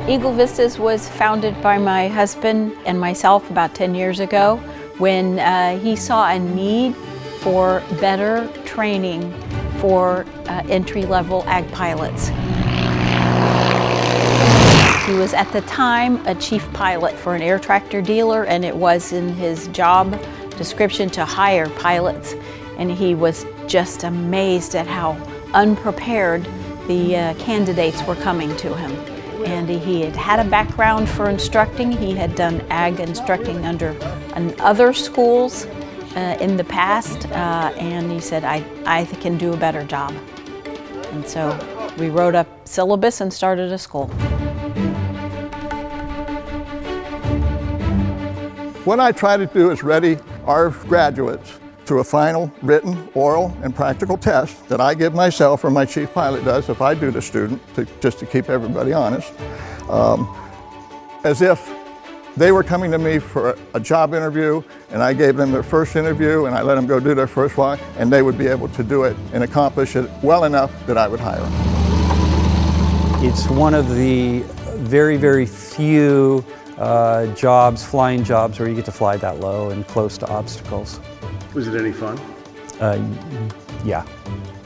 Eagle Vistas was founded by my husband and myself about 10 years ago when he saw a need for better training for entry-level ag pilots. He was at the time a chief pilot for an air tractor dealer, and it was in his job description to hire pilots, and he was just amazed at how unprepared the candidates were coming to him. And he had had a background for instructing. He had done ag instructing under other schools in the past, and he said, I can do a better job. And so we wrote up syllabus and started a school. What I try to do is ready our graduates through a final written, oral, and practical test that I give myself or my chief pilot does if I do the student, just to keep everybody honest, as if they were coming to me for a job interview and I gave them their first interview and I let them go do their first walk, and they would be able to do it and accomplish it well enough that I would hire them. It's one of the very, very few jobs, flying jobs, where you get to fly that low and close to obstacles. Was it any fun? Yeah.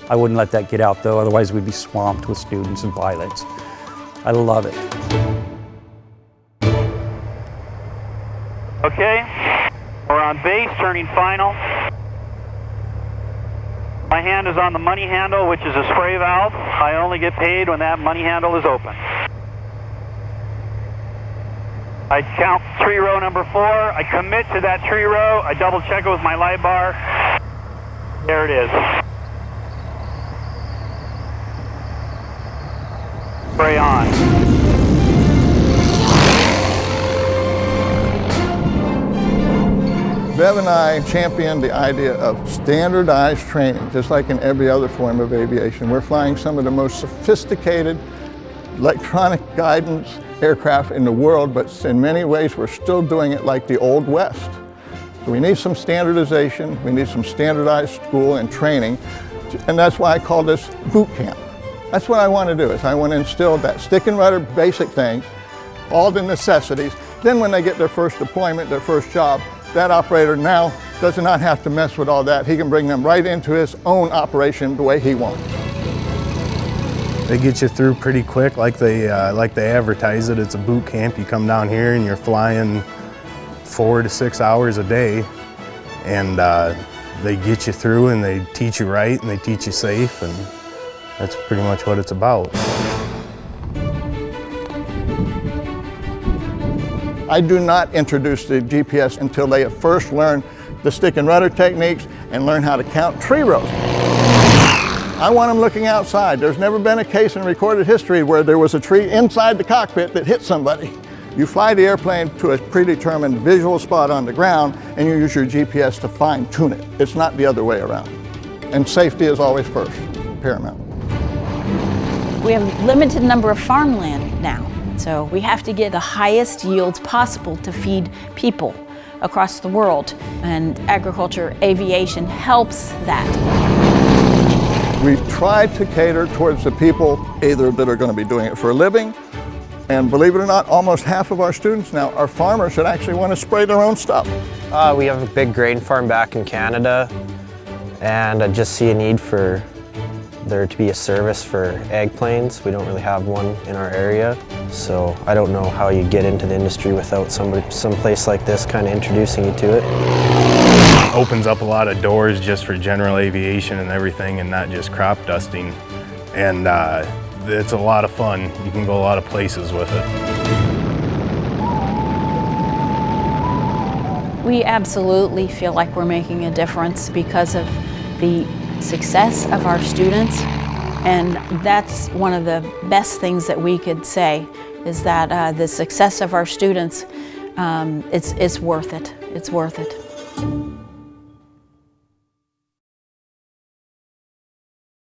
I wouldn't let that get out though, otherwise we'd be swamped with students and pilots. I love it. Okay, we're on base, turning final. My hand is on the money handle, which is a spray valve. I only get paid when that money handle is open. I count tree row number 4, I commit to that tree row, I double check it with my light bar. There it is. Spray on. Bev and I championed the idea of standardized training, just like in every other form of aviation. We're flying some of the most sophisticated electronic guidance aircraft in the world, but in many ways we're still doing it like the Old West. So we need some standardization, we need some standardized school and training, and that's why I call this boot camp. That's what I want to do, is I want to instill that stick and rudder basic things, all the necessities. Then when they get their first deployment, their first job, that operator now does not have to mess with all that. He can bring them right into his own operation the way he wants. They get you through pretty quick, like they advertise it. It's a boot camp. You come down here and you're flying 4 to 6 hours a day, and they get you through and they teach you right and they teach you safe, and that's pretty much what it's about. I do not introduce the GPS until they have first learned the stick and rudder techniques and learn how to count tree rows. I want them looking outside. There's never been a case in recorded history where there was a tree inside the cockpit that hit somebody. You fly the airplane to a predetermined visual spot on the ground and you use your GPS to fine tune it. It's not the other way around. And safety is always first, paramount. We have a limited number of farmland now, so we have to get the highest yields possible to feed people across the world, and agriculture, aviation helps that. We've tried to cater towards the people either that are going to be doing it for a living, and believe it or not, almost half of our students now are farmers that actually want to spray their own stuff. We have a big grain farm back in Canada, and I just see a need for there to be a service for ag planes. We don't really have one in our area, so I don't know how you get into the industry without some place like this kind of introducing you to it. Opens up a lot of doors just for general aviation and everything, and not just crop dusting. And it's a lot of fun. You can go a lot of places with it. We absolutely feel like we're making a difference because of the success of our students, and that's one of the best things that we could say, is that the success of our students, it's worth it. It's worth it.